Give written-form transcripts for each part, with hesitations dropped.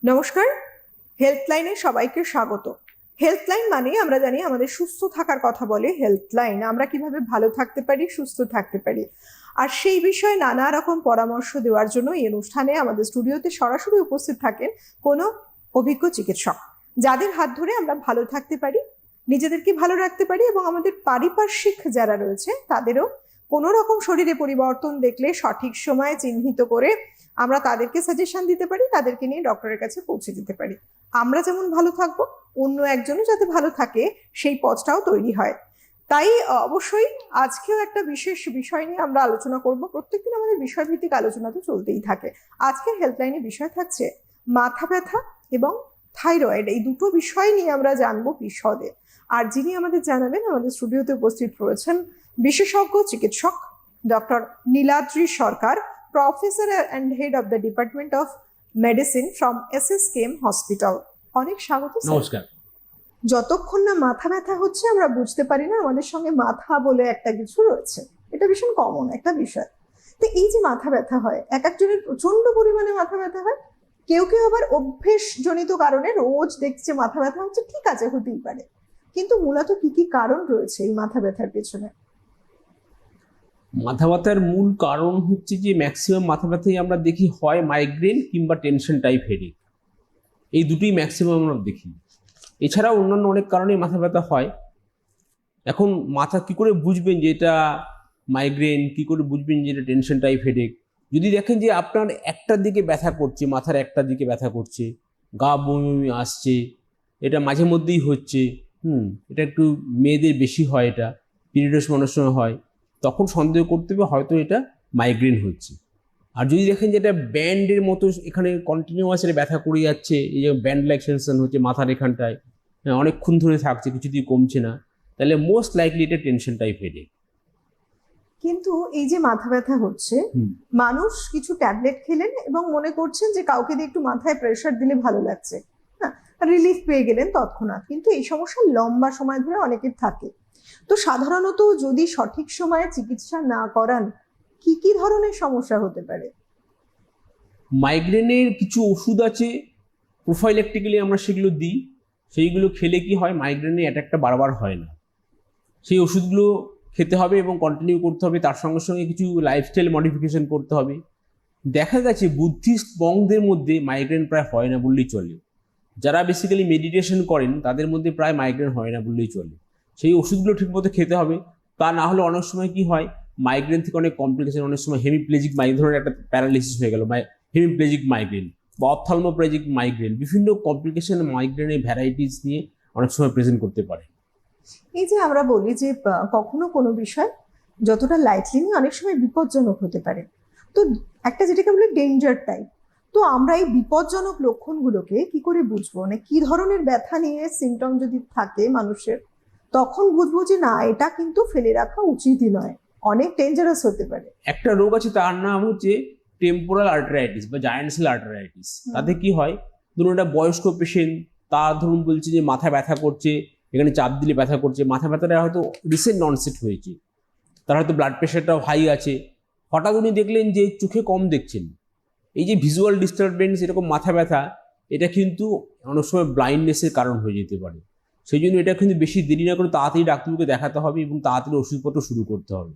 নমস্কার। হেল্পলাইনে সবাইকে স্বাগত। হেল্পলাইন মানে আমরা জানি আমাদের সুস্থ থাকার কথা বলে হেল্পলাইন। আমরা কিভাবে ভালো থাকতে পারি, সুস্থ থাকতে পারি, আর সেই বিষয়ে নানা রকম পরামর্শ দেওয়ার জন্য এই অনুষ্ঠানে আমাদের স্টুডিওতে সরাসরি উপস্থিত থাকেন কোনো অভিজ্ঞ চিকিৎসক, যাদের হাত ধরে আমরা ভালো থাকতে পারি, নিজেদেরকে ভালো রাখতে পারি এবং আমাদের পারিপার্শ্বিক যারা রয়েছে তাদেরও কোনো রকম শরীরে পরিবর্তন দেখলে সঠিক সময়ে চিহ্নিত করে আমরা তাদেরকে সাজেশন দিতে পারি, তাদেরকে নিয়ে ডক্টরের কাছে পৌঁছে দিতে পারি। আমরা যেমন ভালো থাকবো, অন্য একজনও যাতে ভালো থাকে সেই পথটাও তৈরি হয়। তাই অবশ্যই আজকেও একটা বিশেষ বিষয় নিয়ে আমরা আলোচনা করব। প্রত্যেকদিন আমাদের বিষয়ভিত্তিক আলোচনা তো চলতেই থাকে। আজকের হেল্পলাইনের বিষয় থাকছে মাথা ব্যথা এবং থাইরয়েড। এই দুটো বিষয় নিয়ে আমরা জানবো বিশদে। আর যিনি আমাদের জানাবেন, আমাদের স্টুডিওতে উপস্থিত রয়েছেন বিশেষজ্ঞ চিকিৎসক doctor Niladri Sarkar, professor and head of the department of medicine from SSKM hospital. অনেক স্বাগত। নমস্কার। যতক্ষণ না মাথা ব্যথা হচ্ছে আমরা বুঝতে পারি না আমাদের সঙ্গে মাথা বলে একটা কিছু রয়েছে। এটা ভীষণ কমন একটা বিষয়। তো এই যে মাথা ব্যথা হয়, এক একজনের প্রচন্ড পরিমাণে মাথা ব্যথা হয়, কেউ কেউ আবার অভ্যেসজনিত কারণে রোজ দেখছে মাথা ব্যথা হচ্ছে, ঠিক আছে, হতেই পারে। কিন্তু মূলত কি কি কারণ রয়েছে এই মাথা ব্যথার পেছনে? মাথা ব্যথার মূল কারণ হচ্ছে যে ম্যাক্সিমাম মাথা ব্যথাই আমরা দেখি হয় মাইগ্রেন কিংবা টেনশন টাইপ হেডেক, এই দুটোই ম্যাক্সিমাম আমরা দেখি। এছাড়াও অন্যান্য অনেক কারণে মাথা ব্যথা হয়। এখন মাথা কি করে বুঝবেন যে এটা মাইগ্রেন, কি করে বুঝবেন যে এটা টেনশন টাইপ হেডেক? যদি দেখেন যে আপনার একটা দিকে ব্যথা করছে, মাথার একটা দিকে ব্যথা করছে, গা বমি বমি আসছে, এটা মাঝে মধ্যেই হচ্ছে, এটা একটু মেয়েদের বেশি হয়, এটা পিরিয়ডের সময় সময় হয়, তখন সন্দেহ করতে হবে হয়তো এটা মাইগ্রেন হচ্ছে। আর যদি দেখেন যে এটা ব্যান্ডের মতো এখানে কন্টিনিউয়াস এটা ব্যথা করে যাচ্ছে, এই যে ব্যান্ড লাইক সেন্সেশন হচ্ছে মাথার এখানটায়, অনেকক্ষণ ধরে থাকছে, কিছুতেই কমছে না, তাহলে মোস্ট লাইকলি এটা টেনশন টাইপ হেডেক। কিন্তু এই যে মাথা ব্যথা হচ্ছে, মানুষ কিছু ট্যাবলেট খেলেন এবং মনে করছেন যে কাউকে দিয়ে একটু মাথায় প্রেশার দিলে ভালো লাগছে, হ্যাঁ, রিলিফ পেয়ে গেলেন তৎক্ষণাৎ। কিন্তু এই সমস্যা লম্বা সময় ধরে অনেকের থাকে। তো সাধারণত যদি সঠিক সময়ে চিকিৎসা না করান, কি কি ধরনের সমস্যা হতে পারে? মাইগ্রেনের কিছু ওষুধ আছে, প্রোফাইলেকটিক্যালি আমরা সেগুলো দিই। সেইগুলো খেলে কি হয়, মাইগ্রেনের অ্যাটাকটা বারবার হয় না। সেই ওষুধগুলো খেতে হবে এবং কন্টিনিউ করতে হবে। তার সঙ্গে সঙ্গে কিছু লাইফস্টাইল মডিফিকেশন করতে হবে। দেখা গেছে বুদ্ধিস্ট মঙ্কদের মধ্যে মাইগ্রেন প্রায় হয় না বললেই চলে। যারা বেসিক্যালি মেডিটেশন করেন তাদের মধ্যে প্রায় মাইগ্রেন হয় না বললেই চলে। সেই ওষুধগুলো ঠিকমতো খেতে হবে। তা না হলে অনেক সময় কি হয়, মাইগ্রেন থেকে অনেক কমপ্লিকেশন, অনেক সময় হেমিপ্লেজিক মাইগ্রেন, ধরনের একটা প্যারালিসিস হয়ে গেল, হেমিপ্লেজিক মাইগ্রেন বা অপথলমোপ্লেজিক মাইগ্রেন, বিভিন্ন কমপ্লিকেশন মাইগ্রেনের ভ্যারাইটিস নিয়ে অনেক সময় প্রেজেন্ট করতে পারে। এই যে আমরা বলি যে কখনো কোনো বিষয় যতটা লাইটলি নিয়ে অনেক সময় বিপজ্জনক হতে পারে, তো একটা যেটাকে বলে ডেঞ্জার টাইপ। তো আমরা এই বিপজ্জনক লক্ষণগুলোকে কি করে বুঝবো? মানে কি ধরনের ব্যথা নিয়ে সিমটম যদি থাকে মানুষের, তখন বুঝবো যে না, এটা কিন্তু ফেলে রাখা উচিতই নয়, অনেক ডেঞ্জারাস হতে পারে। একটা রোগ আছে, তার নাম হচ্ছে টেম্পোরাল আর্টারাইটিস বা জায়ান্ট সেল আর্টারাইটিস। তাতে কি হয়, ধরুন একটা বয়স্ক পেশেন্ট, তার ধরুন বলছে যে মাথা ব্যথা করছে, এখানে চাপ দিলে ব্যথা করছে, মাথা ব্যথাটা হয়তো রিসেন্ট অনসেট হয়েছে, তার হয়তো ব্লাড প্রেশারটাও হাই আছে, হঠাৎ উনি দেখলেন যে চোখে কম দেখছেন। এই যে ভিজুয়াল ডিস্টারবেন্স, এরকম মাথা ব্যথা, এটা কিন্তু অনেক সময় ব্লাইন্ডনেসের কারণ হয়ে যেতে পারে। সেই জন্য এটা কিন্তু বেশি দেরি না করে তাড়াতাড়ি ডাক্তারকে দেখাতে হবে এবং তাড়াতাড়ি ওষুধপত্র শুরু করতে হবে।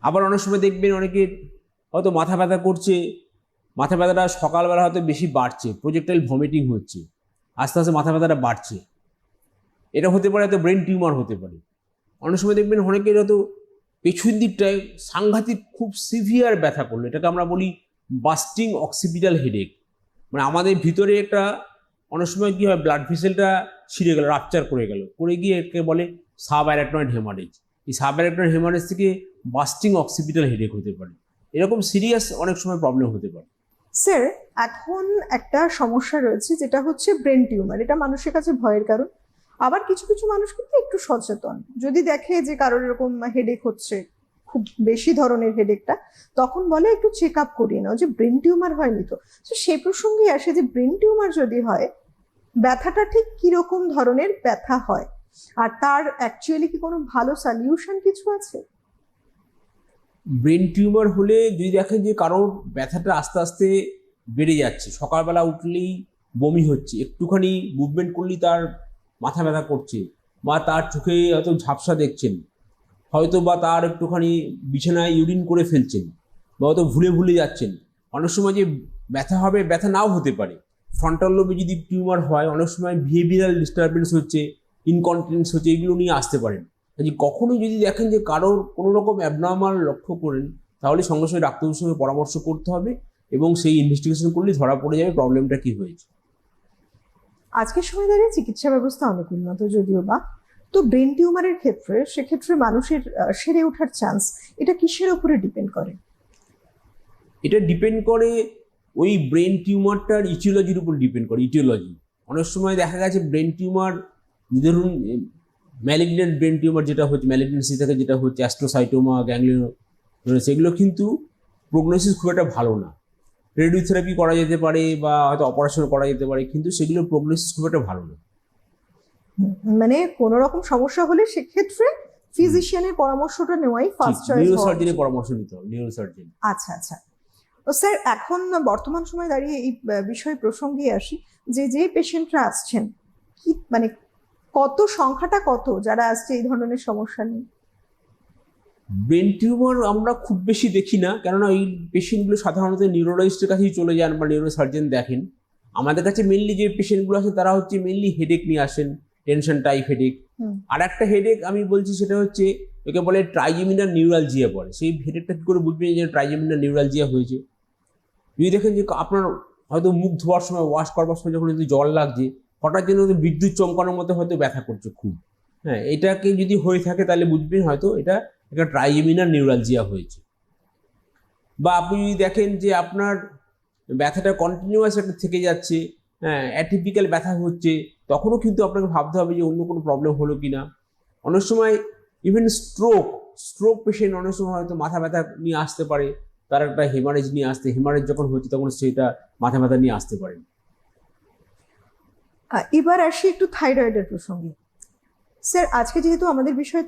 আবার অনেক সময় দেখবেন অনেকের হয়তো মাথা ব্যথা করছে, মাথা ব্যথাটা সকালবেলা হয়তো বেশি বাড়ছে, প্রজেক্টাইল ভমিটিং হচ্ছে, আস্তে আস্তে মাথা ব্যথাটা বাড়ছে, এটা হতে পারে, হয়তো ব্রেন টিউমার হতে পারে। অনেক সময় দেখবেন অনেকের হয়তো পেছন দিকটায় সাংঘাতিক খুব সিভিয়ার ব্যথা করলো, এটাকে আমরা বলি বাস্টিং অক্সিপিটাল হেডেক। মানে আমাদের ভিতরে একটা অনেক সময় কি হয়, ব্লাড ভেসেলটা ছিঁড়ে গেল, রাপচার করে গিয়ে এটাকে বলে সাব অ্যারাকনয়েড হেমারেজ। এই সাব অ্যারাকনয়েড হেমারেজ থেকে বাস্টিং অক্সিপিটাল হেডেক হতে পারে। এরকম সিরিয়াস অনেক সময় প্রবলেম হতে পারে। স্যার, এখন একটা সমস্যা রয়েছে যেটা হচ্ছে ব্রেন টিউমার। এটা মানুষের কাছে ভয়ের কারণ। আবার কিছু কিছু মানুষ কিন্তু একটু সচেতন, যদি দেখে যে কারোর এরকম হেডেক হচ্ছে, খুব বেশি ধরনের হেডেকটা, তখন বলে একটু চেক আপ করিয়ে নাও, যে ব্রেন টিউমার হয়নি তো। তো সেই প্রসঙ্গে আসে যে ব্রেন টিউমার যদি হয়, ব্যথাটা ঠিক কিরকম ধরনের ব্যথা হয়, আর তার অ্যাকচুয়ালি কি কোনো ভালো সলিউশন কিছু আছে? ব্রেন টিউমার হলে যদি দেখেন যে কারোর ব্যথাটা আস্তে আস্তে বেড়ে যাচ্ছে, সকালবেলা উঠলেই বমি হচ্ছে, একটুখানি মুভমেন্ট করলেই তার মাথা ব্যথা করছে, বা তার চোখে হয়তো ঝাপসা দেখছেন, হয়তো বা তার একটুখানি বিছানায় ইউরিন করে ফেলছেন, বা হয়তো ভুলে ভুলে যাচ্ছেন। অনেক সময় যে ব্যথা হবে, ব্যথা নাও হতে পারে। ফ্রন্টাল লোবে যদি টিউমার হয়, অনেক সময় বিহেভিয়ারাল ডিস্টারবেন্স হচ্ছে, ইনকন্টিনেন্স হচ্ছে, এগুলো নিয়ে আসতে পারেন। কাজে কখনোই যদি দেখেন যে কারোর কোনো রকম অ্যাবনর্মাল লক্ষ্য করেন, তাহলে সঙ্গে সঙ্গে ডাক্তারের সঙ্গে পরামর্শ করতে হবে, এবং সেই ইনভেস্টিগেশন করলে ধরা পড়ে যাবে প্রবলেমটা কি হয়েছে। আজকের সময় দাঁড়িয়ে চিকিৎসা ব্যবস্থা অনেক উন্নত যদিও বা, তো ব্রেন টিউমারের ক্ষেত্রে সেক্ষেত্রে মানুষের সেরে ওঠার চান্স এটা কিসের উপরে ডিপেন্ড করে? এটা ডিপেন্ড করে ওই ব্রেন টিউমারটার ইটিওলজির উপর ডিপেন্ড করে। ইটিওলজি অনেক সময় দেখা গেছে ব্রেন টিউমার, ধরুন ম্যালিগন্যান্ট ব্রেন টিউমার যেটা হচ্ছে, ম্যালিগন্যান্সি থেকে যেটা হচ্ছে অ্যাস্ট্রোসাইটোমা, গ্যাংলিয়ন, সেগুলো কিন্তু প্রগনোসিস খুব একটা ভালো না। রেডিওথেরাপি করা যেতে পারে বা হয়তো অপারেশন করা যেতে পারে, কিন্তু সেগুলোর প্রগনোসিস খুব একটা ভালো না। মানে কোনো রকম সমস্যা হলে সেক্ষেত্রে ফিজিশিয়ানের পরামর্শটা নেওয়াই ফার্স্ট চয়েস। নিউরোসার্জনের পরামর্শ নিতে হবে, নিউরোসার্জন। আচ্ছা আচ্ছা। তো স্যার এখন বর্তমান সময় দাঁড়িয়ে এই বিষয় প্রসঙ্গে আসি, যে যে পেশেন্টরা আসছেন কি মানে কত সংখ্যাটা কত যারা আসছে এই ধরনের সমস্যা নিয়ে? ব্রেন টিউমার আমরা খুব বেশি দেখি না, কেননা এই পেশেন্টগুলো সাধারণত নিউরোলজিস্টের কাছেই চলে যান বা নিউরোসার্জন দেখেন। আমাদের কাছে মেনলি যে পেশেন্টগুলো আসে তারা হচ্ছে মেনলি হেডেক নিয়ে আসেন, টেনশন টাইপ হেডেক। আর একটা হেডেক আমি বলছি, সেটা হচ্ছে ওকে বলে ট্রাইজেমিনাল নিউরালজিয়া বলে। সেই হেডেকটা কি করে বুঝবেন যে ট্রাইজেমিনাল নিউরালজিয়া হয়েছে? যদি দেখেন যে আপনার হয়তো মুখ ধোয়ার সময়, ওয়াশ করবার সময় যখন যদি জল লাগছে, হঠাৎ যেন বিদ্যুৎ চমকানোর মতো হয়তো ব্যথা করছে খুব, হ্যাঁ, এটাকে যদি হয়ে থাকে তাহলে বুঝবেন হয়তো এটা একটা ট্রাইজেমিনাল নিউরালজিয়া হয়েছে। বা আপনি যদি দেখেন যে আপনার ব্যথাটা কন্টিনিউয়াস একটা থেকে যাচ্ছে, হ্যাঁ, অ্যাটিপিক্যাল ব্যথা হচ্ছে, তখনও কিন্তু আপনাকে ভাবতে হবে যে অন্য কোনো প্রবলেম হলো কিনা। অনেক সময় ইভেন স্ট্রোক পেশেন্ট অনেক সময় হয়তো মাথা ব্যথা নিয়ে আসতে পারে, তার একটা হেমারেজ নিয়ে আসতে, হেমারেজ যখন হচ্ছে তখন সেটা মাথা ব্যথা নিয়ে আসতে পারে। এবার আসি একটু থাইরয়েডের প্রসঙ্গে। স্যার আজকে যেহেতু আমাদের বিষয়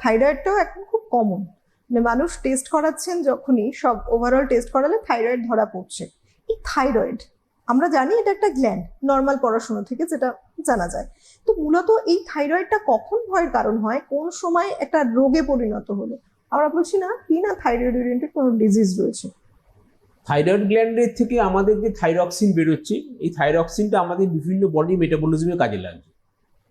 থাইরয়েডটাও এখন খুব কমন, মানে মানুষ টেস্ট করাচ্ছেন, যখনই সব ওভারঅল টেস্ট করালে থাইরয়েড ধরা পড়ছে। এই থাইরয়েড আমরা জানি এটা একটা গ্ল্যান্ড, নর্মাল পড়াশোনা থেকে যেটা জানা যায়। তো মূলত এই থাইরয়েডটা কখন ভয়ের কারণ হয়, কোন সময় একটা রোগে পরিণত হলো? আমরা বলছি না কি না থাইরয়েড ওরিয়েন্টেড কোনো ডিজিজ রয়েছে। থাইরয়েড গ্ল্যান্ডের থেকে আমাদের যে থাইরক্সিন বেরোচ্ছে, এই থাইরক্সিনটা আমাদের বিভিন্ন বডি মেটাবলিজমে কাজে লাগছে।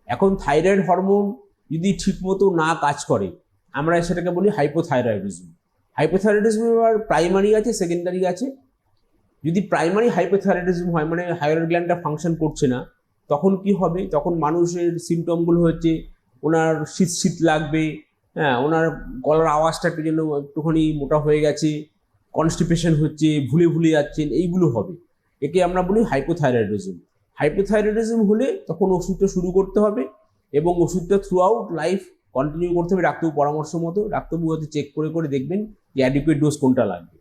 এখন থাইরয়েড হরমোন যদি ঠিকমতো না কাজ করে, আমরা সেটাকে বলি হাইপোথাইরয়েডিজম। হাইপোথাইরয়েডিজমের প্রাইমারি আছে, সেকেন্ডারি আছে। যদি প্রাইমারি হাইপোথাইরয়েডিজম হয়, মানে থাইরয়েড গ্ল্যান্ডটা ফাংশন করছে না, তখন কি হবে? তখন মানুষের সিমটমগুলো হচ্ছে ওনার শীত শীত লাগবে, হ্যাঁ, ওনার গলার আওয়াজটা একটু যেন একটুখানি মোটা হয়ে গেছে, কনস্টিপেশন হচ্ছে, ভুলে ভুলে যাচ্ছেন, এইগুলো হবে। একে আমরা বলি হাইপোথাইরয়েডিজম। হাইপোথাইরয়েডিজম হলে তখন ওষুধটা শুরু করতে হবে, এবং ওষুধটা থ্রু আউট লাইফ কন্টিনিউ করতে হবে ডাক্তারবাবু পরামর্শ মতো। ডাক্তারবাবু হয়তো চেক করে করে দেখবেন যে অ্যাডিকুয়েট ডোজ কোনটা লাগবে।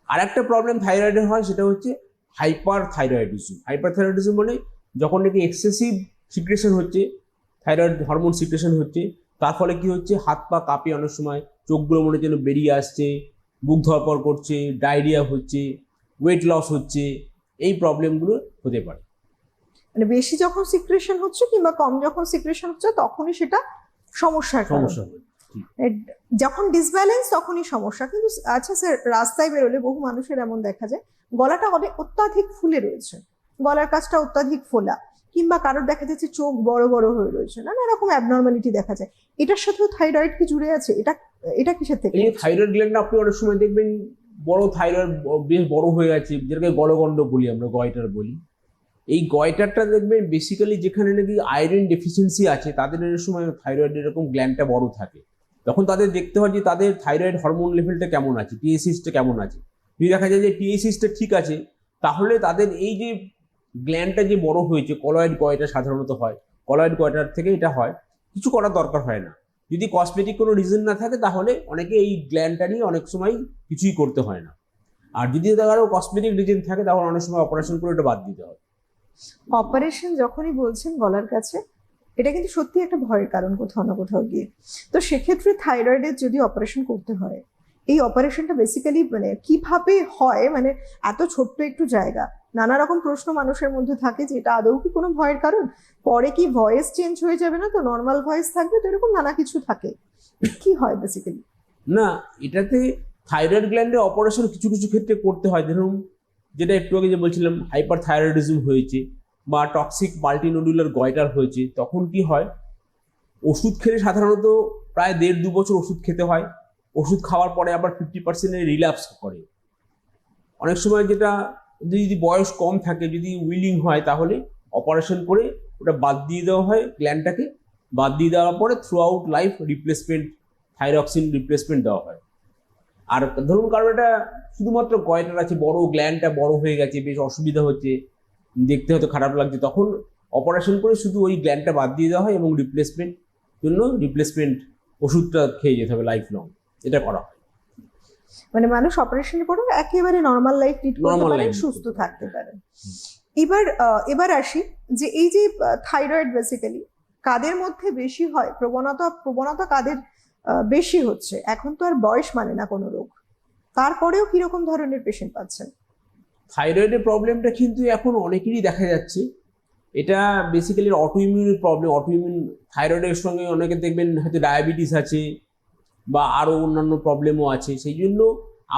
আর একটা প্রবলেম থাইরয়েডের হয়, সেটা হচ্ছে হাইপার থাইরয়েডিজম। হাইপার থাইরয়েডিজম মানে যখন নাকি এক্সেসিভ সিক্রেশন হচ্ছে, থাইরয়েড হরমোন সিক্রেশন হচ্ছে, তার ফলে কি হচ্ছে, হাত পা কাঁপে, অনেক সময় চোখগুলো মনে যেন বেরিয়ে আসছে, বুক ধরপড় করছে, ডায়রিয়া হচ্ছে, ওয়েট লস হচ্ছে, এই প্রবলেমগুলো হতে পারে। মানে বেশি যখন সিক্রেশন হচ্ছে কিংবা কম যখন সিক্রেশন হচ্ছে তখনই সেটা সমস্যার কারণ। সমস্যা হয়। যখন ডিসব্যালেন্স তখনই সমস্যা। কিন্তু আচ্ছা স্যার, রাস্তায় বেরোলে বহু মানুষের এমন দেখা যায় গলাটা অনেক অত্যাধিক ফুলে রয়েছে, গলার কাছটা অত্যাধিক ফোলা, কিংবা কারোর দেখা যাচ্ছে চোখ বড় বড় হয়ে রয়েছে, নানা রকম অ্যাবনর্মালিটি দেখা যায়। এটার সাথেও থাইরয়েড কি জুড়ে আছে? এটা কিসের থেকে? এই থাইরয়েড গ্ল্যান্ড আপনি অনেক সময় দেখবেন বড় থাইরয়েড বেশ বড় হয়ে গেছে, যেটাকে গলগণ্ড বলি আমরা, গয়টার বলি। এই গয়টারটা দেখবেন বেসিক্যালি যেখানে নাকি আয়রন ডেফিসিয়েন্সি আছে, তাদের এর সময় থাইরয়েড এরকম গ্ল্যান্ডটা বড় থাকে। তখন তাদের দেখতে হয় যে তাদের থাইরয়েড হরমোন লেভেলটা কেমন আছে, টিএসএইচটা কেমন আছে। যদি দেখা যায় যে টিএসএইচটা ঠিক আছে, তাহলে তাদের এই যে গ্ল্যান্ডটা যে বড় হয়েছে, কলয়েড গয়টা সাধারণত হয়, কলয়েড গয়টার থেকে এটা হয়, কিছু করার দরকার হয় না। যদি কসমেটিক কোনো রিজন না থাকে, তাহলে অনেকে এই গ্ল্যান্ডটা নিয়ে অনেক সময় কিছুই করতে হয় না। আর যদি কারো কসমেটিক রিজন থাকে, তাহলে অনেক সময় অপারেশন করে এটা বাদ দিতে হয়। অপারেশন যখনই বলছেন গলার কাছে, এটা কিন্তু সত্যি একটা ভয়ের কারণ কোথাও না কোথাও গিয়ে। তো সেক্ষেত্রে থাইরয়েডের যদি অপারেশন করতে হয়, এই অপারেশনটা বেসিক্যালি মানে কিভাবে হয়, মানে এত ছোট্ট একটু জায়গা, নানা রকম প্রশ্ন মানুষের মধ্যে থাকে যে এটা আদৌ কি কোনো ভয়ের কারণ, পরে কি ভয়েস চেঞ্জ হয়ে যাবে না, তো নর্মাল ভয়েস থাকবে, তো এরকম নানা কিছু থাকে, কি হয় বেসিক্যালি? না, এটাতে থাইরয়েড গ্ল্যান্ডের অপারেশন কিছু কিছু ক্ষেত্রে করতে হয়। ধরুন যেটা একটু আগে যে বলছিলাম হাইপার থাইরয়েডিজম হয়েছে বা টক্সিক মাল্টিনোডুলার গয়টার হয়েছে, তখন কি হয়, ওষুধ খেলে সাধারণত প্রায় 1.5-2 বছর ওষুধ খেতে হয়। ওষুধ খাওয়ার পরে আবার 50% রিল্যাপস করে। অনেক সময় যেটা যদি বয়স কম থাকে, যদি উইলিং হয়, তাহলে অপারেশন করে ওটা বাদ দিয়ে দেওয়া হয়, গ্ল্যান্ডটাকে বাদ দিয়ে দেওয়ার পরে through out life replacement, thyroxine replacement দেওয়া হয়। আর ধরুন কারণ এটা শুধুমাত্র গয়টার আছে, বড় গ্ল্যান্ডটা বড় হয়ে গেছে, বেশ অসুবিধা হচ্ছে, দেখতে হয়তো খারাপ লাগছে, তখন অপারেশন করে শুধু ওই গ্ল্যান্ডটা বাদ দিয়ে দেওয়া হয় এবং রিপ্লেসমেন্ট ওষুধটা খেয়ে যেতে হবে লাইফ লং, এটা করা হয়। মানে মানুষ অপারেশনের পরে একেবারে নর্মাল লাইফ লিড করতে Normal পারেন, life lead সুস্থ করতে থাকতে পারেন। এবার আসি যে এই যে থাইরয়েড বেসিক্যালি কাদের মধ্যে বেশি হয়, প্রবণতা কাদের বেশি হচ্ছে? এখন তো আর বয়স মানে না কোনো রোগ, তারপরেও কিরকম ধরনের পেশেন্ট পাচ্ছেন? থাইরয়েডের প্রবলেমটা কিন্তু এখন অনেকেরই দেখা যাচ্ছে। এটা বেসিক্যালি অটোইমিউনের প্রবলেম। অটোইমিউন থাইরয়েডের সঙ্গে অনেকে দেখবেন হয়তো ডায়াবেটিস আছে বা আরও অন্যান্য প্রবলেমও আছে। সেই জন্য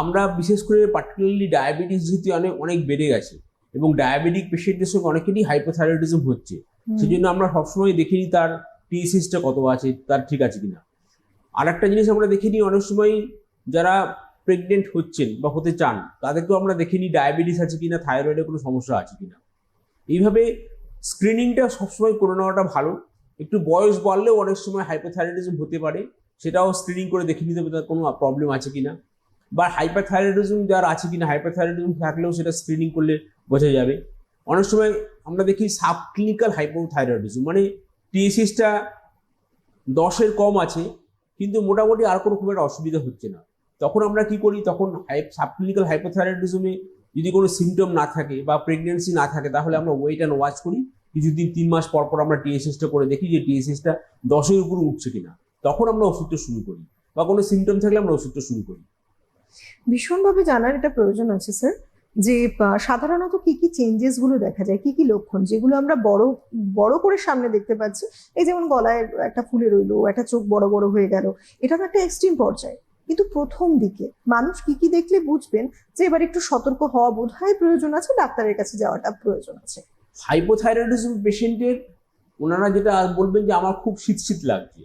আমরা বিশেষ করে পার্টিকুলারলি ডায়াবেটিস যেহেতু অনেক অনেক বেড়ে গেছে এবং ডায়াবেটিক পেশেন্টদের সঙ্গে অনেকেরই হাইপোথাইরয়েডিজম হচ্ছে, সেই জন্য আমরা সবসময় দেখে নিই তার টিএসএইচটা কত আছে, তার ঠিক আছে কিনা। আর একটা জিনিস আমরা দেখে নিই, অনেক সময় যারা প্রেগনেন্ট হচ্ছেন বা হতে চান তাদেরকেও আমরা দেখে নিই ডায়াবেটিস আছে কিনা, থাইরয়েডের কোনো সমস্যা আছে কিনা। এইভাবে স্ক্রিনিংটা সবসময় করে নেওয়াটা ভালো। একটু বয়স বাড়লেও অনেক সময় হাইপোথাইরয়েডিজম হতে পারে, সেটাও স্ক্রিনিং করে দেখে নিতে হবে তার কোনো প্রবলেম আছে কিনা, বা হাইপারথাইরয়েডিজম যার আছে কিনা, হাইপারথাইরয়েডিজম থাকলেও সেটা স্ক্রিনিং করলে বোঝা যাবে। অনেক সময় আমরা দেখি সাব ক্লিনিক্যাল হাইপোথাইরয়েডিজম, মানে টিএসএইচটা 10-এর কম আছে কিন্তু মোটামুটি আর কোনো খুব একটা অসুবিধা হচ্ছে না। তখন আমরা কি করি, তখন সাবক্লিনিক্যাল হাইপোথাইরয়েডিজমে যদি কোনো সিমটম না থাকে বা প্রেগনেন্সি না থাকে, তাহলে আমরা ওয়েট অ্যান্ড ওয়াচ করি। কিছুদিন 3 মাস পর পর আমরা টিএসএইচটা করে দেখি যে টিএসএইচটা 10-এর উপরে উঠছে কিনা, তখন আমরা ওষুধটা শুরু করি, বা কোনো সিমটম থাকলে আমরা ওষুধটা শুরু করি। ভীষণভাবে জানার এটা প্রয়োজন আছে স্যার, যে সাধারণত কি কি চেঞ্জেস গুলো দেখা যায়, কি কি লক্ষণ যেগুলো আমরা বড় বড় করে সামনে দেখতে পাচ্ছি? এই যেমন গলায় একটা ফুলে রইলো, একটা চোখ বড় বড় হয়ে গেল, এটা তো একটা এক্সট্রিম পর্যায়ে, কিন্তু প্রথম দিকে মানুষ কি কি দেখলে বুঝবেন যে এবার একটু সতর্ক হওয়া বোধহয় প্রয়োজন আছে, ডাক্তারের কাছে যাওয়াটা প্রয়োজন আছে? হাইপোথাইরয়েডিজম পেশেন্টের ওনারা যেটা বলবেন যে আমার খুব শীত শীত লাগছে,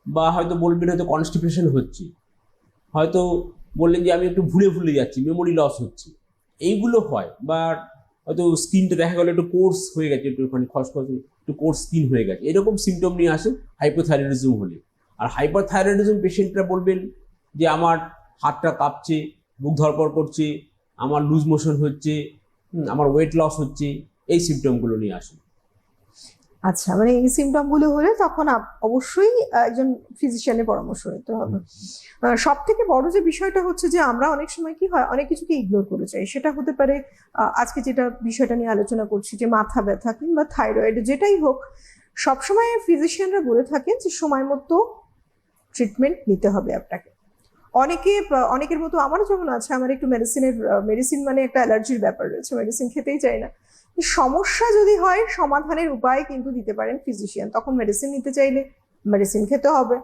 বা হয়তো বলবেন হয়তো কনস্টিপেশন হচ্ছে, হয়তো বললেন যে আমি একটু ভুলে ভুলে যাচ্ছি, মেমোরি লস হচ্ছে, এইগুলো হয়। বা হয়তো স্কিনটা দেখা গেলো একটু কোর্স হয়ে গেছে, একটুখানি খসখস, একটু কোর্স স্কিন হয়ে গেছে, এরকম সিমটম নিয়ে আসে হাইপোথাইরয়েডিজম হলে। আর হাইপারথাইরয়েডিজম পেশেন্টরা বলবেন যে আমার হাতটা কাঁপছে, বুক ধড়ফড় করছে, আমার লুজ মোশন হচ্ছে, আমার ওয়েট লস হচ্ছে, এই সিমটমগুলো নিয়ে আসে। আচ্ছা, মানে এই সিমটম গুলো হলে তখন অবশ্যই একজন ফিজিশিয়ানের পরামর্শ নিতে হবে। সব থেকে বড় যে বিষয়টা হচ্ছে যে আমরা অনেক সময় কি হয়, অনেক কিছুকে ইগনোর করে যাই। সেটা হতে পারে আজকে যেটা বিষয়টা নিয়ে আলোচনা করছি, যে মাথা ব্যথা কিংবা থাইরয়েড, যেটাই হোক, সবসময় ফিজিশিয়ানরা বলে থাকেন যে সময় মতো ট্রিটমেন্ট নিতে হবে আপনাকে। অনেকের মতো আমারও যেমন আছে, আমার একটু মেডিসিন মানে একটা অ্যালার্জির ব্যাপার রয়েছে, মেডিসিন খেতেই চাই না। সমস্যা যদি হয়, সমাধানের উপায় কিন্তু দিতে পারেন ফিজিশিয়ান, তখন মেডিসিন নিতে চাইলে মেডিসিন খেতে হবে,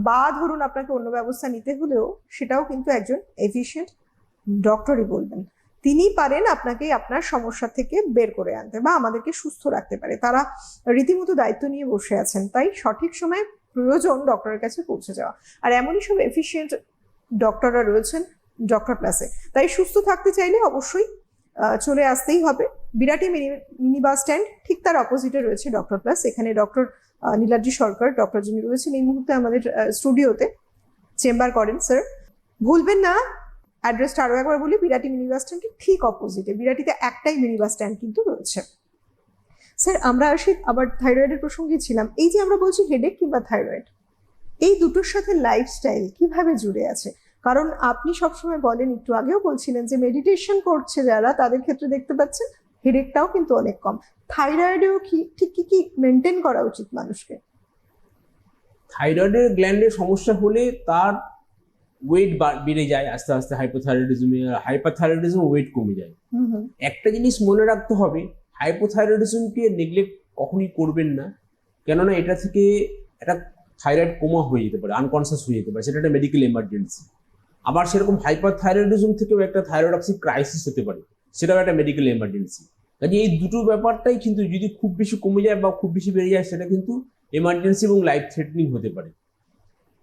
বা ধরুন আপনাকে অন্য ব্যবস্থা নিতে হলেও সেটাও কিন্তু একজন এফিশিয়েন্ট ডক্টরই বলবেন। তিনি পারেন আপনাকে আপনার সমস্যা থেকে বের করে আনতে বা আমাদেরকে সুস্থ রাখতে পারে। তারা রীতিমতো দায়িত্ব নিয়ে বসে আছেন, তাই সঠিক সময়ে প্রয়োজন ডক্টরের কাছে পৌঁছে যাওয়া। আর এমনই সব এফিশিয়েন্ট ডক্টররা রয়েছেন ডক্টর প্লাসে। তাই সুস্থ থাকতে চাইলে অবশ্যই চলে আসতেই হবে। বিরাটি মিনি বাস স্ট্যান্ড ঠিক তার অপোজিটে রয়েছে ডক্টর প্লাস। এখানে ডক্টর নীলাদ্রি সরকার, ডক্টর যিনি রয়েছেন এই মুহূর্তে আমাদের স্টুডিওতে চেম্বার করেন। স্যার ভুলবেন না, অ্যাড্রেসটা আরো একবার বলি, বিরাটি মিনি বাস স্ট্যান্ডের ঠিক অপোজিটে। বিরাটিতে একটাই মিনি বাস স্ট্যান্ড কিন্তু রয়েছে। স্যার আমরা আসি আবার থাইরয়েডের প্রসঙ্গে ছিলাম। এই যে আমরা বলছি হেডেক কিংবা থাইরয়েড, এই দুটোর সাথে লাইফস্টাইল কিভাবে জুড়ে আছে? কারণ আপনি সবসময় বলেন, একটু আগেও বলছিলেন যে মেডিটেশন করছে যারা, তাদের ক্ষেত্রে দেখতে পাচ্ছেন হেডেকটাও কিন্তু অনেক কম। থাইরয়েডেও ঠিক কি কি মেনটেন করা উচিত মানুষকে? থাইরয়েডের গ্ল্যান্ডের সমস্যা হলে তার ওয়েট বেড়ে যায় আস্তে আস্তে হাইপোথাইরয়েডিজমে, হাইপারথাইরয়েডিজম ওয়েট কমে যায়। হুম হুম একটা জিনিস মনে রাখতে হবে, হাইপোথাইরয়েডিজমকে নেগলেক্ট কখনই করবেন না, কেননা এটা থেকে একটা থাইরয়েড কোমা হয়ে যেতে পারে, আনকনসিয়াস হয়ে যেতে পারে, সেটা একটা মেডিকেল এমার্জেন্সি। আবার সেরকম হাইপারথাইরয়েডিজম থেকেও একটা থাইরয়েডক্সিক ক্রাইসিস হতে পারে, সেটাও একটা মেডিকেল এমার্জেন্সি। কাজে এই দুটো ব্যাপারটাই কিন্তু যদি খুব বেশি কমে যায় বা খুব বেশি বেড়ে যায়, সেটা কিন্তু এমার্জেন্সি এবং লাইফ থ্রেটনিং হতে পারে।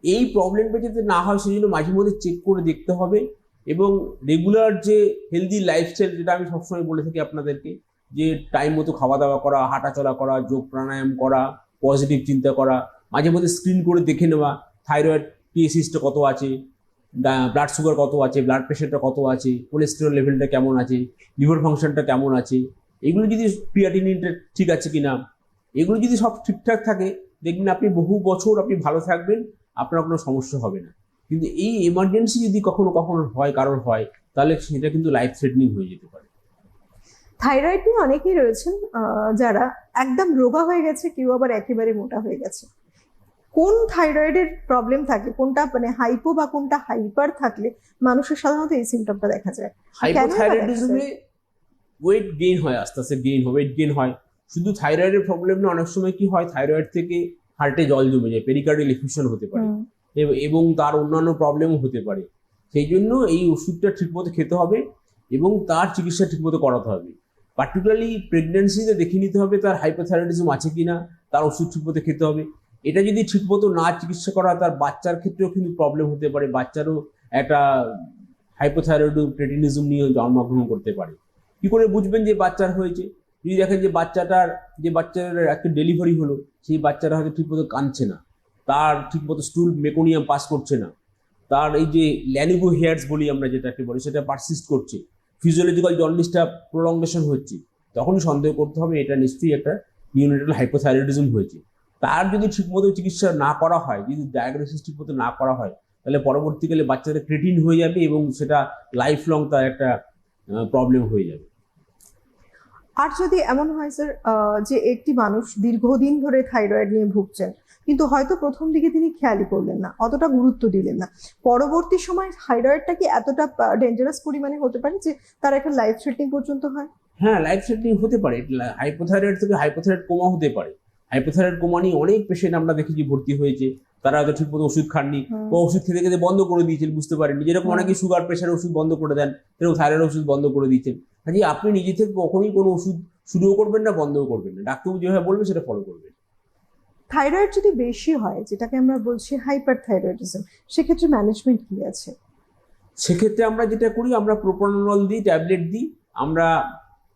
এই প্রবলেমটা যাতে না হয় সেই জন্য মাঝে মধ্যে চেক করে দেখতে হবে, এবং রেগুলার যে হেলদি লাইফস্টাইল, যেটা আমি সবসময় বলে থাকি আপনাদেরকে, যে টাইম মতো খাওয়া দাওয়া করা, হাঁটাচলা করা, যোগ প্রাণায়াম করা, পজিটিভ চিন্তা করা, মাঝে মধ্যে স্ক্রিন করে দেখে নেওয়া থাইরয়েড টিএসএইচটা কত আছে, ব্লাড সুগার কত আছে, ব্লাড প্রেশারটা কত আছে, কোলেস্টেরল লেভেলটা কেমন আছে, লিভার ফাংশনটা কেমন আছে, এগুলো যদি ক্রিয়াটিনিনটা ঠিক আছে কিনা, এগুলো যদি সব ঠিকঠাক থাকে, দেখবেন আপনি বহু বছর আপনি ভালো থাকবেন, আপনার কোনো সমস্যা হবে না। কিন্তু এই এমার্জেন্সি যদি কখনো কখনো হয়, কারোর হয়, তাহলে সেটা কিন্তু লাইফ থ্রেটনিং হয়ে যেতে পারে। থাইরয়েড নিয়ে অনেকেই রয়েছেন যারা একদম রোগা হয়ে গেছে, কেউ আবার একেবারে মোটা হয়ে গেছে। কোন থাইরয়েডের প্রবলেম থাকে, কোনটা মানে হাইপো বা কোনটা হাইপার থাকলে মানুষের সাধারণত এই সিমটমটা দেখা যায়? হাইপোথাইরয়েডিজমে ওয়েট গেইন হয়, আস্তে আস্তে ওয়েট গেইন হয়। শুধু থাইরয়েডের প্রবলেম না, অনেক সময় কি হয়, থাইরয়েড থেকে হার্টে জল জমে যায়, পেরিকার্ডিয়াল এফিউশন হতে পারে, এবং তার অন্যান্য প্রবলেমও হতে পারে। সেই জন্য এই ওষুধটা ঠিকমতো খেতে হবে এবং তার চিকিৎসা ঠিকমতো করাতে হবে। পার্টিকুলারলি প্রেগনেন্সিতে দেখে নিতে হবে তার হাইপোথাইরয়েডিজম আছে কিনা, তার ওষুধ ঠিকমতো খেতে হবে। এটা যদি ঠিকমতো না চিকিৎসা করা হয়, তার বাচ্চার ক্ষেত্রেও কিন্তু প্রবলেম হতে পারে, বাচ্চারও একটা হাইপোথাইরয়েডিজম নিয়ে জন্মগ্রহণ করতে পারে। কি করে বুঝবেন যে বাচ্চার হয়েছে? যদি দেখেন যে বাচ্চার একটা ডেলিভারি হলো, সেই বাচ্চারা হয়তো ঠিকমতো কাঁদছে না, তার ঠিকমতো স্টুল মেকোনিয়াম পাস করছে না, তার এই যে ল্যানিগো হেয়ার্স বলি আমরা যেটাকে বলি, সেটা পারসিস্ট করছে, ফিজিওলজিক্যাল জন্ডিসটা প্রলঙ্গেশন হচ্ছে, তখনই সন্দেহ করতে হবে এটা নিশ্চয়ই একটা নিউনেটাল হাইপোথাইরয়েডিজম হয়েছে। তার যদি ঠিকমতো চিকিৎসা না করা হয়, যদি ডায়াগনোসিস ঠিকমতো না করা হয়, তাহলে পরবর্তীকালে বাচ্চাদের ক্রিটিন হয়ে যাবে এবং সেটা লাইফ লং তার একটা প্রবলেম হয়ে যাবে। আর যদি এমন হয় স্যার যে একটি মানুষ দীর্ঘদিন ধরে থাইরয়েড নিয়ে ভুগছেন, কিন্তু হয়তো প্রথম দিকে তিনি খেয়ালই করলেন না, অতটা গুরুত্ব দিলেন না, পরবর্তী সময় থাইরয়েডটা কি এতটা ডেঞ্জারাস পরিমাণে হতে পারে যে তার একটা লাইফ থ্রেটনিং পর্যন্ত হয়? হ্যাঁ, লাইফ থ্রেটনিং হতে পারে। হাইপোথাইরয়েড থেকে হাইপোথাইরয়েড কোমা হতে পারে। হাইপোথাইরয়েড কোমা নিয়ে অনেক পেশেন্ট আমরা দেখেছি ভর্তি হয়েছে, তারা হয়তো ঠিকমতো ওষুধ খাননি বা ওষুধ খেতে খেতে বন্ধ করে দিয়েছেন, বুঝতে পারেননি। যেরকম অনেকে সুগার প্রেশার ওষুধ বন্ধ করে দেন, সেরকম থাইরয়েড ওষুধ বন্ধ করে দিচ্ছেন। কাজে আপনি নিজে থেকে কখনোই কোনো ওষুধ শুরুও করবেন না, বন্ধও করবেন না, ডাক্তারবাবু যেভাবে বলবে সেটা ফলো করবেন। থাইরয়েড যদি বেশি হয়, যেটাকে আমরা বলছি হাইপার থাইরয়েডিজম, সেক্ষেত্রে ম্যানেজমেন্ট কি আছে? সেক্ষেত্রে আমরা যেটা করি, আমরা প্রোপ্রানোল দিই, ট্যাবলেট দিই, আমরা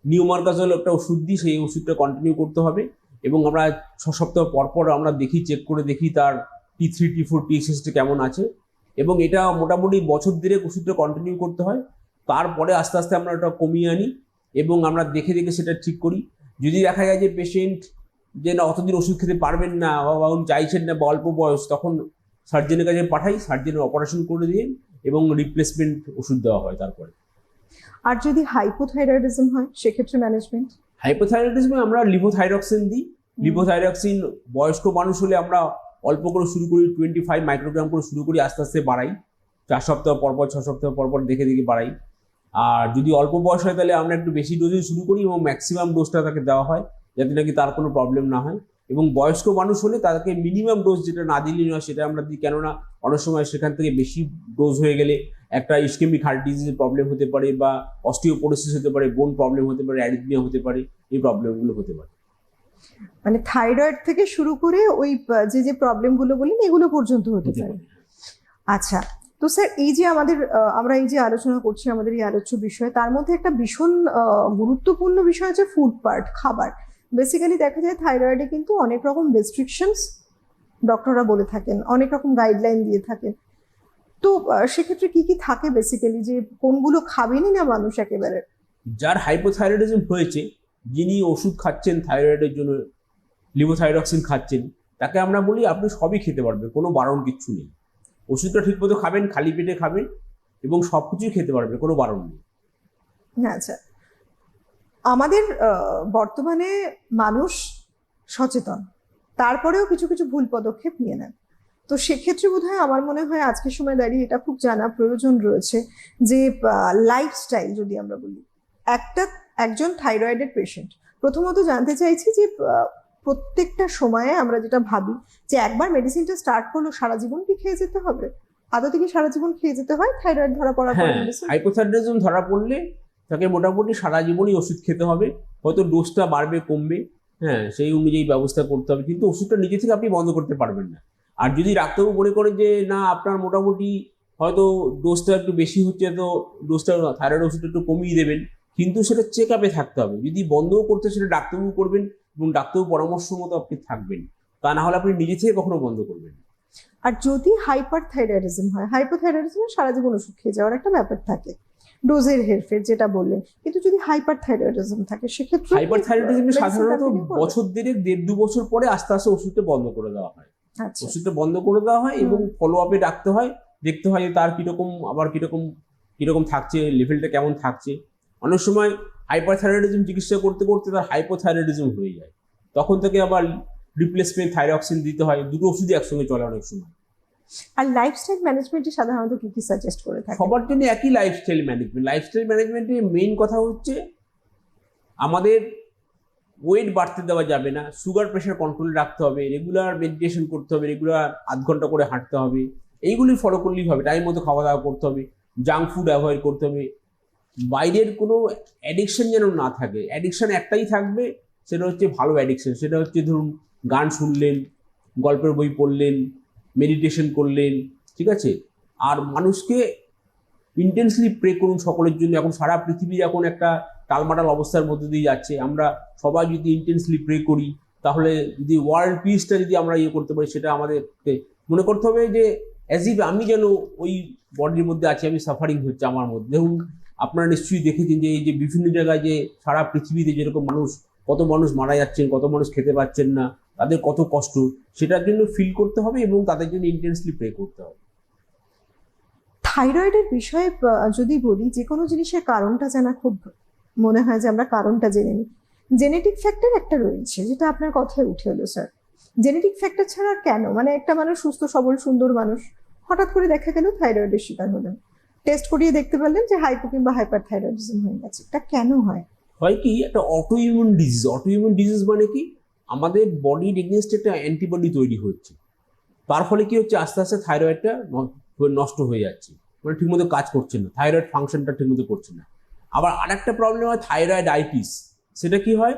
নিওমার্কাজল একটা ওষুধ দিই, সেই ওষুধটা কন্টিনিউ করতে হবে। এবং আমরা 6 সপ্তাহ পর পর আমরা দেখি, চেক করে দেখি তার T3 T4 TSH কেমন আছে, এবং এটা মোটামুটি বছর দেড়েক ওষুধটা কন্টিনিউ করতে হয়। তারপরে আস্তে আস্তে আমরা ওটা কমিয়ে আনি এবং আমরা দেখে দেখে সেটা ঠিক করি। যদি দেখা যায় যে পেশেন্ট যে না অতদিন ওষুধ খেতে পারবেন না বা উনি চাইছেন না বা অল্প বয়স, তখন সার্জনের কাছে পাঠাই, সার্জনের অপারেশন করে দিয়ে এবং রিপ্লেসমেন্ট ওষুধ দেওয়া হয় তারপরে। আর যদি হাইপোথাইরয়েডিজম হয়, সেক্ষেত্রে ম্যানেজমেন্ট? হাইপোথাইরয়েডিজমে আমরা লিভোথাইরক্সিন দিই। লিভোথাইরক্সিন বয়স্ক মানুষ হলে আমরা অল্প করে শুরু করি, 25 মাইক্রোগ্রাম করে শুরু করি, আস্তে আস্তে বাড়াই, 4 সপ্তাহ পর পর 6 সপ্তাহ পর পর দেখে দেখে বাড়াই। আর যদি অল্প বয়স হয়, তাহলে আমরা একটু বেশি ডোজে শুরু করি এবং ম্যাক্সিমাম ডোজটা তাকে দেওয়া হয়, যাতে নাকি তার কোনো প্রবলেম না হয়। এবং বয়স্ক মানুষ হলে তাদেরকে মিনিমাম ডোজ যেটা না দিলেই নয়, সেটা আমরা দিই। কেননা অনেক সময় সেখান থেকে বেশি ডোজ হয়ে গেলে একটা ইসকেমিক হার্ট ডিজিজের প্রবলেম হতে পারে, বা অস্টিওপোরোসিস হতে পারে, বোন প্রবলেম হতে পারে, অ্যারিথমিয়া হতে পারে, এই প্রবলেমগুলো হতে পারে। মানে থাইরয়েড থেকে শুরু করে ওই যে যে প্রবলেমগুলো বললেন, এগুলো পর্যন্ত হতে পারে। আচ্ছা, তো স্যার এই যে আমাদের আমরা এই যে আলোচনা করছি, আমাদের এই আলোচ্য বিষয়, তার মধ্যে একটা ভীষণ গুরুত্বপূর্ণ বিষয় হচ্ছে ফুড পার্ট, খাবার। বেসিক্যালি দেখা যায় থাইরয়েডে কিন্তু অনেক রকম রেস্ট্রিকশনস ডক্টররা বলে থাকেন, অনেক রকম গাইডলাইন দিয়ে থাকেন। তো সেক্ষেত্রে কি কি থাকে বেসিক্যালি, যে কোনগুলো খাবেনই না মানুষ একেবারে? যার হাইপোথাইরয়েডিজম হয়েছে, যিনি ওষুধ খাচ্ছেন থাইরয়েডের জন্য, লিভোথাইরক্সিন খাচ্ছেন, তাকে আমরা বলি আপনি সবই খেতে পারবেন, কোনো বারণ কিচ্ছু নেই। ওষুধটা ঠিকমতো খাবেন, খালি পেটে খাবেন এবং সব কিছুই খেতে পারবেন, কোনো বারণ নেই। আচ্ছা, আমাদের বর্তমানে মানুষ সচেতন, তারপরেও কিছু কিছু ভুল পদক্ষেপ নিয়ে নেন। তো সেক্ষেত্রে বোধহয় আমার মনে হয় আজকের সময় দাঁড়িয়ে এটা খুব জানা প্রয়োজন রয়েছে যে লাইফস্টাইল যদি আমরা বলি, একজন থাইরয়েডের পেশেন্ট প্রথমত জানতে চাইছি যে প্রত্যেকটা সময়ে আমরা যেটা ভাবি যে একবার মেডিসিনটা স্টার্ট করলো সারা জীবন কি খেয়ে যেতে হবে, আদৌ কি সারা জীবন খেয়ে যেতে হয় থাইরয়েড ধরা পড়ার পর হ্যাঁ, মেডিসিন? হাইপোথাইরয়েডিজম ধরা পড়লে তাকে মোটামুটি সারা জীবনই ওষুধ খেতে হবে, হয়তো ডোজটা বাড়বে কমবে, হ্যাঁ সেই অনুযায়ী ব্যবস্থা করতে হবে, কিন্তু ওষুধটা নিজে থেকে আপনি বন্ধ করতে পারবেন না। আর যদি ডাক্তারবাবু মনে করে যে না আপনার মোটামুটি হয়তো ডোজটা একটু বেশি হচ্ছে, তো ডোজটা থাইরয়েড ওষুধটা একটু কমিয়ে দেবেন, কিন্তু সেটা চেক আপে থাকতে হবে। যদি বন্ধও করতে সেটা ডাক্তারবাবু করবেন এবং ডাক্তারবাবু পরামর্শ মতো আপনি থাকবেন, তা না হলে আপনি নিজে থেকে কখনো বন্ধ করবেন না। আর যদি হাইপার থাইরয়েডিজম হয়, হাইপোথাইরয়েডিজমে সারা জীবন ওষুধ খেয়ে যাওয়ার একটা ব্যাপার থাকে, ডোজের হেরফের যেটা বললেন, কিন্তু যদি হাইপার থাইরয়েডিজম থাকে সেক্ষেত্রে হাইপারথাইরয়েডিজমে medicine সাধারণত continue করবে? বছর দেড়েক 1.5-2 বছর পরে আস্তে আস্তে ওষুধটা বন্ধ করে দেওয়া হয়। আচ্ছা, ওষুধটা বন্ধ করে দেওয়া হয় এবং ফলো আপে রাখতে হয়, দেখতে হয় যে তার কিরকম আবার কিরকম কিরকম থাকছে, লেভেলটা কেমন থাকছে। অনেক সময় হাইপারথাইরয়েডিজম চিকিৎসা করতে করতে তার হাইপোথাইরয়েডিজম হয়ে যায়, তখন তাকে আবার রিপ্লেসমেন্ট থাইরক্সিন দিতে হয়, দুটো ওষুধই একসঙ্গে চলে অনেক সময়। আর লাইফস্টাইল ম্যানেজমেন্টে সাধারণত কি কি সাজেস্ট করে থাকে? সবার জন্য একই লাইফস্টাইল ম্যানেজমেন্ট। লাইফস্টাইল ম্যানেজমেন্টের মেইন কথা হচ্ছে আমাদের ওয়েট বাড়তে দেওয়া যাবে না, সুগার প্রেশার কন্ট্রোলে রাখতে হবে, রেগুলার মেডিটেশন করতে হবে, রেগুলার আধ ঘন্টা করে হাঁটতে হবে, এইগুলি ফলো করলেই হবে। টাইম মতো খাওয়া দাওয়া করতে হবে, জাঙ্ক ফুড অ্যাভয়েড করতে হবে, বাইরের কোনো অ্যাডিকশন যেন না থাকে। অ্যাডিকশন একটাই থাকবে, সেটা হচ্ছে ভালো অ্যাডিকশন, সেটা হচ্ছে ধরুন গান শুনলেন, গল্পের বই পড়লেন, মেডিটেশন করলেন, ঠিক আছে। আর মানুষকে ইন্টেন্সলি প্রে করুন সকলের জন্য। এখন সারা পৃথিবী এখন একটা টালমাটাল অবস্থার মধ্যে দিয়ে যাচ্ছে, আমরা সবাই যদি ইন্টেন্সলি প্রে করি তাহলে যদি ওয়ার্ল্ড পিসটা যদি আমরা ইয়ে করতে পারি, সেটা আমাদেরকে মনে করতে হবে যে অ্যাজ ইফ আমি যেন ওই বডির মধ্যে আছি, আমি সাফারিং হচ্ছে আমার মধ্যে। দেখুন আপনারা নিশ্চয়ই দেখেছেন যে এই যে বিভিন্ন জায়গায় যে সারা পৃথিবীতে যেরকম মানুষ, কত মানুষ মারা যাচ্ছেন, কত মানুষ খেতে পাচ্ছেন না, তাদের কত কষ্ট, সেটার জন্য ফিল করতে হবে এবং তাদের জন্য ইন্টেন্সলি প্রে করতে হবে। থাইরয়েডের বিষয়ে যদি বলি, যে কোনো জিনিসের কারণটা জানা খুব মনে হয় যে আমরা কারণটা জেনে নিই। জেনেটিক ফ্যাক্টর একটা রয়েছে, যেটা আপনার কথায় উঠে এলো স্যার। জেনেটিক ফ্যাক্টর ছাড়া আর কেন, মানে একটা মানুষ সুস্থ সবল সুন্দর মানুষ, হঠাৎ করে দেখা গেল থাইরয়েডের শিকার হলেন, টেস্ট করিয়ে দেখতে পারলেন যে হাইপো কিংবা হাইপার থাইরয়েডিজম হয়ে গেছে। এটা কেন হয়? হয় কি, একটা auto immune disease. Auto immune disease মানে কি, আমাদের বডির এগেনস্ট একটা অ্যান্টিবডি তৈরি হচ্ছে, তার ফলে কি হচ্ছে আস্তে আস্তে থাইরয়েডটা নষ্ট হয়ে যাচ্ছে, মানে ঠিকমতো কাজ করছে না, থাইরয়েড ফাংশনটা ঠিকমতো করছে না। আবার আরেকটা প্রবলেম হয় থাইরয়েডাইটিস। সেটা কি হয়,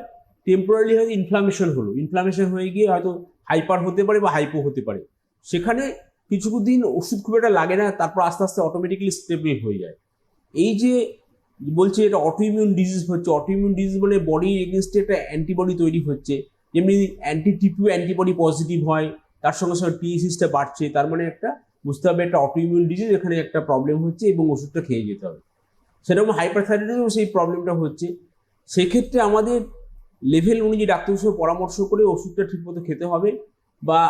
টেম্পোরারি হয়তো ইনফ্লামেশন হলো, ইনফ্লামেশন হয়ে গিয়ে হয়তো হাইপার হতে পারে বা হাইপো হতে পারে, সেখানে কিছুদিন ওষুধ খুব একটা লাগে না, তারপর আস্তে আস্তে অটোমেটিক্যালি স্টেবল হয়ে যায়। এই যে বলছে এটা অটো ইমিউন ডিজিজ হচ্ছে, অটো ইমিউন ডিজিজ মানে বডির এগেনস্টে একটা অ্যান্টিবডি তৈরি হচ্ছে, যেমনি টিপিও অ্যান্টিবডি পজিটিভ হয়, তার সঙ্গে সঙ্গে টিএসিসটা বাড়ছে, তার মানে একটা বুঝতে হবে একটা অটো ইমিউন ডিজিজ, এখানে একটা প্রবলেম হচ্ছে এবং ওষুধটা খেয়ে যেতে হবে। সেরকম হাইপারথাইরয়েডিজম সেই প্রবলেমটা হচ্ছে, সেক্ষেত্রে আমাদের লেভেল অনুযায়ী ডাক্তারের সঙ্গে পরামর্শ করে ওষুধটা ঠিকমতো খেতে হবে। বা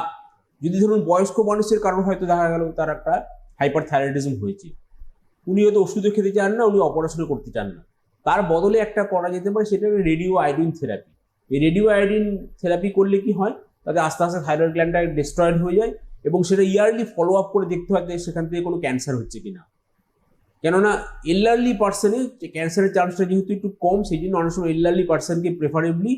যদি ধরুন বয়স্ক মানুষের কারণ হয়তো দেখা গেল তার একটা হাইপারথাইরয়েডিজম হয়েছে, উনি হয়তো ওষুধও খেতে চান না, উনি অপারেশনও করতে চান না, তার বদলে একটা করা যেতে পারে, সেটা রেডিও আয়োডিন থেরাপি। এই রেডিও আয়োডিন থেরাপি করলে কি হয়, তাতে আস্তে আস্তে থাইরয়েড গ্ল্যান্ডটা ডিস্ট্রয়েড হয়ে যায় এবং সেটা ইয়ারলি ফলো আপ করে দেখতে হয় যে সেখান থেকে কোনো ক্যান্সার হচ্ছে কিনা। কেননা এল্ডারলি পার্সনে ক্যান্সারের চান্সটা যেহেতু একটু কম, সেই জন্য অনেক সময় এল্ডারলি পার্সনকে প্রেফারেবলি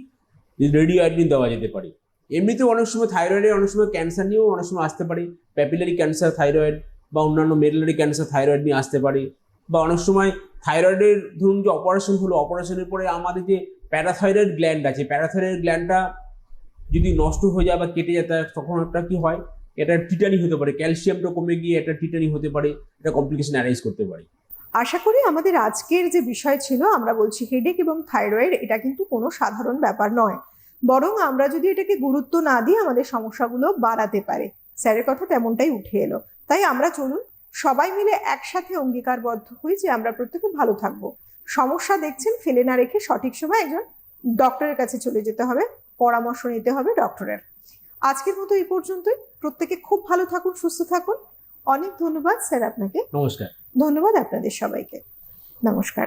রেডিও আয়োডিন দেওয়া যেতে পারে। এমনিতেও অনেক সময় থাইরয়েডের অনেক সময় ক্যান্সার নিয়েও অনেক সময় আসতে পারে, প্যাপিলারি ক্যান্সার থাইরয়েড বা অন্যান্য মেডুলারি ক্যান্সার থাইরয়েড নিয়ে আসতে পারে। বা অনেক সময় থাইরয়েডের ধরুন যে অপারেশন হলো, অপারেশনের পরে আমাদের যে প্যারাথাইরয়েড গ্ল্যান্ড আছে, প্যারাথাইরয়েড গ্ল্যান্ডটা যদি নষ্ট হয়ে যায় বা কেটে যায়, তখন একটা কি হয়, এটা টিটানি হতে পারে, ক্যালসিয়ামটা কমে গিয়ে এটা টিটানি হতে পারে, এটা কমপ্লিকেশন অ্যারাইজ করতে পারে। আশা করি আমাদের আজকের যে বিষয় ছিল, আমরা বলছি হেডেক এবং থাইরয়েড, এটা কিন্তু কোনো সাধারণ ব্যাপার নয়, বরং আমরা যদি এটাকে গুরুত্ব না দিই আমাদের সমস্যাগুলো বাড়াতে পারে। স্যারের কথা তেমনটাই উঠে এলো। তাই আমরা চলুন সবাই মিলে একসাথে অঙ্গীকারবদ্ধ হই যে আমরা প্রত্যেকে ভালো থাকবো। সমস্যা দেখছেন ফেলে না রেখে সঠিক সময় একজন ডক্টরের কাছে চলে যেতে হবে, পরামর্শ নিতে হবে ডক্টরের। আজকের মতো এই পর্যন্তই। প্রত্যেকে খুব ভালো থাকুন, সুস্থ থাকুন। অনেক ধন্যবাদ স্যার আপনাকে। নমস্কার। ধন্যবাদ আপনাদের সবাইকে। নমস্কার।